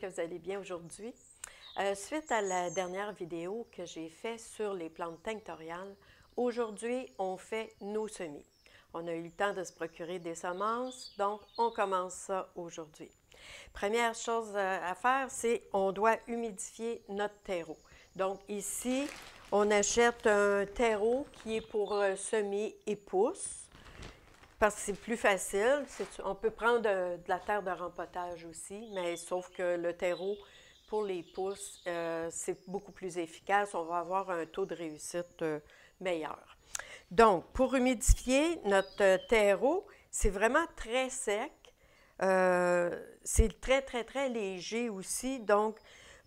que vous allez bien aujourd'hui. Suite à la dernière vidéo que j'ai faite sur les plantes tinctoriales, aujourd'hui, on fait nos semis. On a eu le temps de se procurer des semences, donc on commence ça aujourd'hui. Première chose à faire, c'est on doit humidifier notre terreau. Donc ici, on achète un terreau qui est pour semer et pousse, parce que c'est plus facile. On peut prendre de la terre de rempotage aussi, mais sauf que le terreau, pour les pousses, c'est beaucoup plus efficace. On va avoir un taux de réussite meilleur. Donc, pour humidifier notre terreau, c'est vraiment très sec. C'est très, très, très léger aussi. Donc,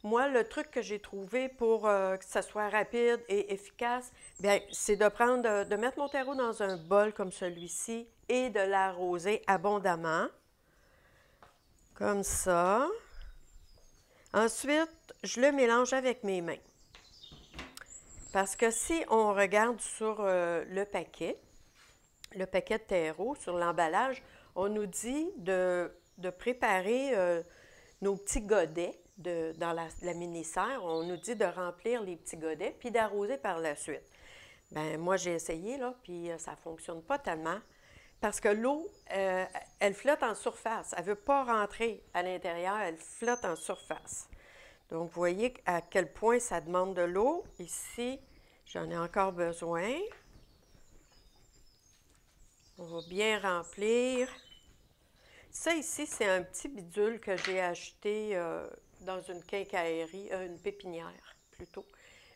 moi, le truc que j'ai trouvé pour que ça soit rapide et efficace, bien, c'est de mettre mon terreau dans un bol comme celui-ci et de l'arroser abondamment, comme ça. Ensuite, je le mélange avec mes mains. Parce que si on regarde sur le paquet de terreau, sur l'emballage, on nous dit de préparer nos petits godets dans la mini-serre. On nous dit de remplir les petits godets puis d'arroser par la suite. Bien, moi, j'ai essayé, là, puis ça ne fonctionne pas tellement parce que l'eau, elle flotte en surface. Elle ne veut pas rentrer à l'intérieur, elle flotte en surface. Donc, vous voyez à quel point ça demande de l'eau. Ici, j'en ai encore besoin. On va bien remplir. Ça ici, c'est un petit bidule que j'ai acheté dans une quincaillerie, une pépinière plutôt.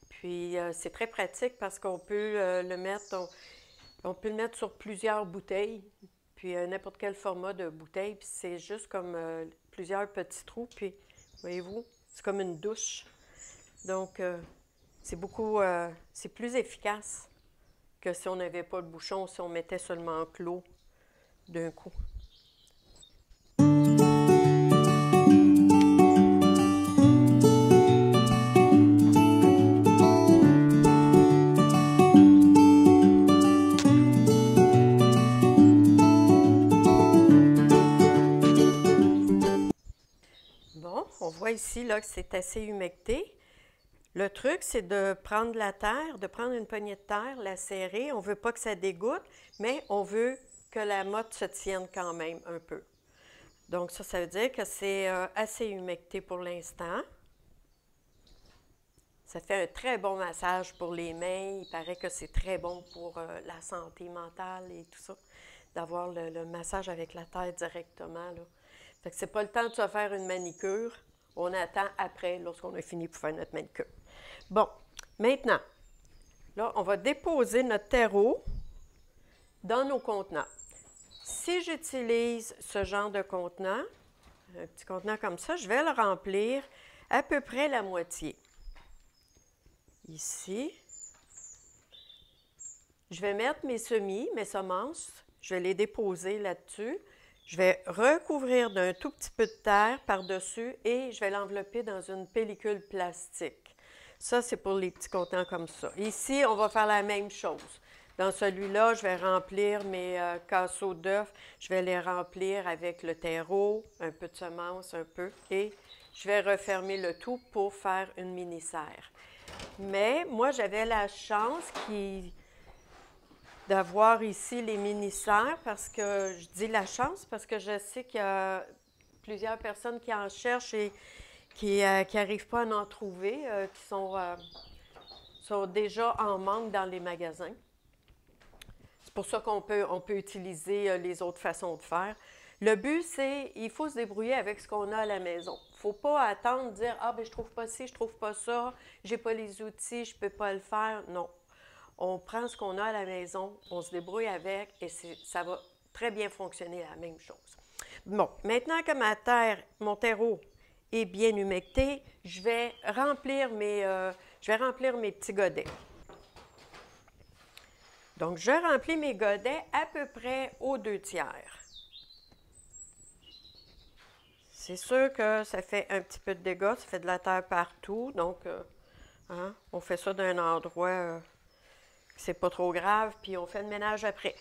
Puis, c'est très pratique parce qu'on peut le mettre, on peut le mettre sur plusieurs bouteilles, puis n'importe quel format de bouteille. Puis, c'est juste comme plusieurs petits trous. Puis, voyez-vous, c'est comme une douche. Donc, c'est plus efficace que si on n'avait pas de bouchon, si on mettait seulement de l'eau d'un coup. Bon, on voit ici là, que c'est assez humecté. Le truc, c'est de prendre la terre, de prendre une poignée de terre, la serrer. On ne veut pas que ça dégoûte, mais on veut que la motte se tienne quand même un peu. Donc ça veut dire que c'est assez humecté pour l'instant. Ça fait un très bon massage pour les mains. Il paraît que c'est très bon pour la santé mentale et tout ça, d'avoir le massage avec la terre directement, là. Fait que c'est pas le temps de se faire une manicure. On attend après, lorsqu'on a fini pour faire notre manicure. Bon, maintenant, là, on va déposer notre terreau dans nos contenants. Si j'utilise ce genre de contenant, un petit contenant comme ça, je vais le remplir à peu près la moitié. Ici, je vais mettre mes semis, mes semences, je vais les déposer là-dessus. Je vais recouvrir d'un tout petit peu de terre par-dessus et je vais l'envelopper dans une pellicule plastique. Ça, c'est pour les petits contenants comme ça. Ici, on va faire la même chose. Dans celui-là, je vais remplir mes casseaux d'œufs. Je vais les remplir avec le terreau, un peu de semences, un peu, et je vais refermer le tout pour faire une mini-serre. Mais moi, j'avais la chance d'avoir ici les mini-serres parce que, je dis la chance parce que je sais qu'il y a plusieurs personnes qui en cherchent et qui n'arrivent pas à en trouver, qui sont déjà en manque dans les magasins. C'est pour ça qu'on peut utiliser les autres façons de faire. Le but, c'est il faut se débrouiller avec ce qu'on a à la maison. Il ne faut pas attendre de dire « Ah, bien, je ne trouve pas ci, je ne trouve pas ça, je n'ai pas les outils, je ne peux pas le faire. » Non. On prend ce qu'on a à la maison, on se débrouille avec et ça va très bien fonctionner la même chose. Bon, maintenant que mon terreau est bien humecté, je vais remplir mes petits godets. Donc, je remplis mes godets à peu près aux 2/3. C'est sûr que ça fait un petit peu de dégâts, ça fait de la terre partout, donc on fait ça d'un endroit c'est pas trop grave, puis on fait le ménage après.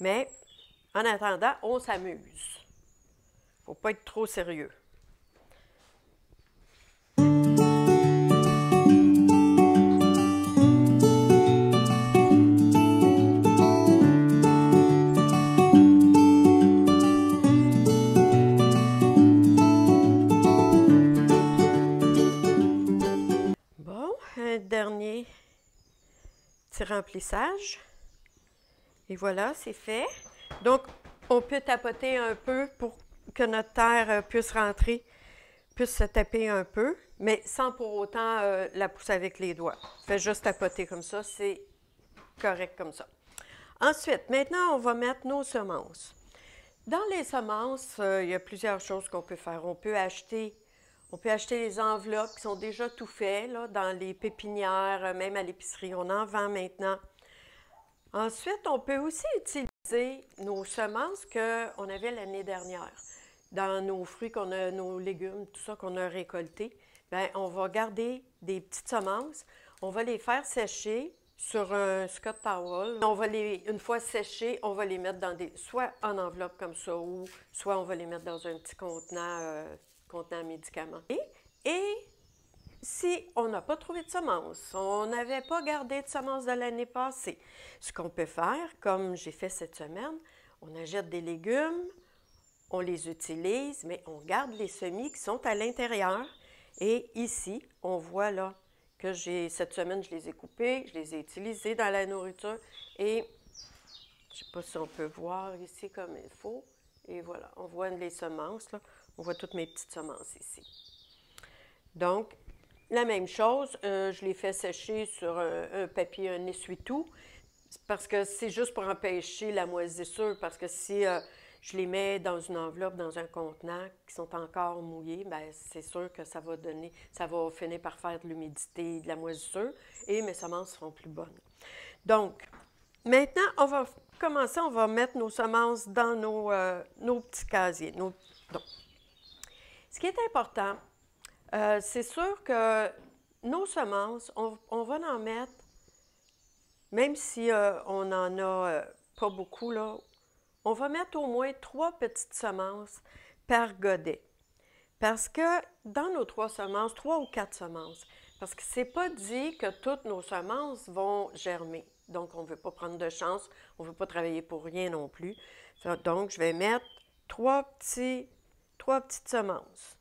Mais, en attendant, on s'amuse. Faut pas être trop sérieux. un dernier petit remplissage. Et voilà, c'est fait. Donc, on peut tapoter un peu pour que notre terre puisse rentrer, puisse se taper un peu, mais sans pour autant la pousser avec les doigts. Fait juste tapoter comme ça, c'est correct comme ça. Ensuite, maintenant, on va mettre nos semences. Dans les semences, il y a plusieurs choses qu'on peut faire. On peut acheter les enveloppes qui sont déjà tout faits, là, dans les pépinières, même à l'épicerie. On en vend maintenant. Ensuite, on peut aussi utiliser nos semences qu'on avait l'année dernière. Dans nos fruits, nos légumes, tout ça qu'on a récolté, bien, on va garder des petites semences. On va les faire sécher sur un Scott Towel. Une fois séchées, on va les mettre soit en enveloppe comme ça, ou soit on va les mettre dans un petit contenant médicaments. Et si on n'a pas trouvé de semences, on n'avait pas gardé de semences de l'année passée, ce qu'on peut faire, comme j'ai fait cette semaine, on achète des légumes, on les utilise, mais on garde les semis qui sont à l'intérieur. Et ici, on voit là que cette semaine, je les ai coupés, je les ai utilisés dans la nourriture et je ne sais pas si on peut voir ici comme il faut. Et voilà, on voit les semences, là. On voit toutes mes petites semences ici. Donc, la même chose, je les fais sécher sur un papier, un essuie-tout, parce que c'est juste pour empêcher la moisissure, parce que si je les mets dans une enveloppe, dans un contenant, qui sont encore mouillés, bien, c'est sûr que ça va finir par faire de l'humidité, de la moisissure, et mes semences seront plus bonnes. Donc, maintenant, on va commencer, on va mettre nos semences dans nos petits casiers. Donc, ce qui est important, c'est sûr que nos semences, on va en mettre, même si on n'en a pas beaucoup, là, on va mettre au moins 3 petites semences par godet. Parce que dans nos 3 semences, 3 ou 4 semences, parce que c'est pas dit que toutes nos semences vont germer. Donc, on ne veut pas prendre de chance, on ne veut pas travailler pour rien non plus. Donc, je vais mettre 3 petites semences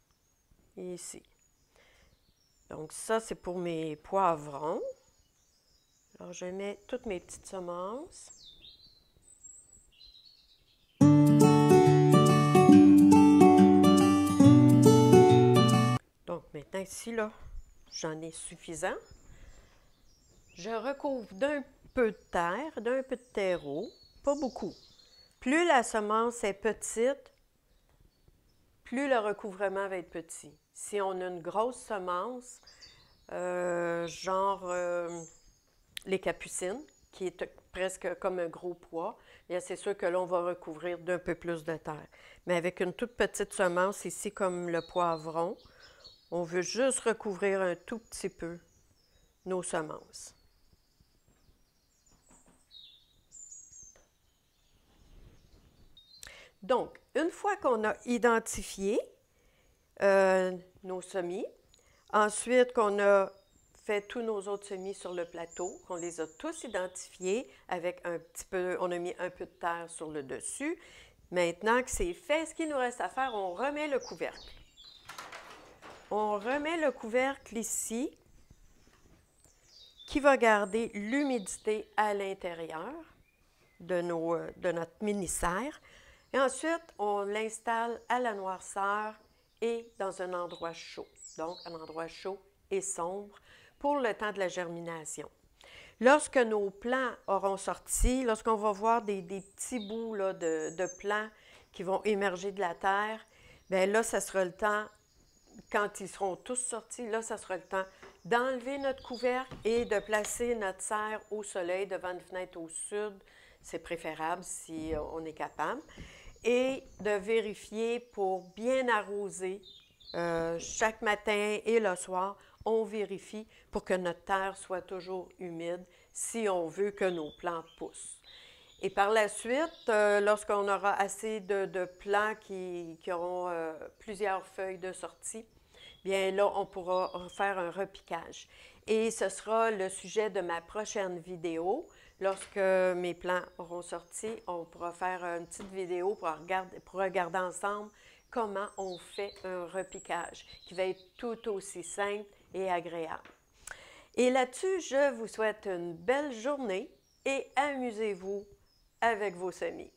ici. Donc, ça, c'est pour mes poivrons. Alors, je mets toutes mes petites semences. Donc, maintenant, ici, là, j'en ai suffisant. Je recouvre d'un peu de terre, d'un peu de terreau, pas beaucoup. Plus la semence est petite, plus le recouvrement va être petit. Si on a une grosse semence, les capucines, qui est presque comme un gros pois, bien c'est sûr que là, on va recouvrir d'un peu plus de terre. Mais avec une toute petite semence ici, comme le poivron, on veut juste recouvrir un tout petit peu nos semences. Donc, une fois qu'on a identifié nos semis, ensuite qu'on a fait tous nos autres semis sur le plateau, qu'on les a tous identifiés avec on a mis un peu de terre sur le dessus. Maintenant que c'est fait, ce qu'il nous reste à faire, on remet le couvercle. On remet le couvercle ici, qui va garder l'humidité à l'intérieur de notre mini-serre. Et ensuite, on l'installe à la noirceur et dans un endroit chaud. Donc, un endroit chaud et sombre pour le temps de la germination. Lorsque nos plants auront sorti, lorsqu'on va voir des petits bouts là, de plants qui vont émerger de la terre, bien là, ça sera le temps, quand ils seront tous sortis, là, ça sera le temps d'enlever notre couvercle et de placer notre serre au soleil devant une fenêtre au sud. C'est préférable si on est capable. Et de vérifier pour bien arroser chaque matin et le soir, on vérifie pour que notre terre soit toujours humide si on veut que nos plants poussent. Et par la suite, lorsqu'on aura assez de plants qui auront plusieurs feuilles de sortie, bien là, on pourra faire un repiquage. Et ce sera le sujet de ma prochaine vidéo. Lorsque mes plants auront sorti, on pourra faire une petite vidéo pour regarder ensemble comment on fait un repiquage, qui va être tout aussi simple et agréable. Et là-dessus, je vous souhaite une belle journée et amusez-vous avec vos semis.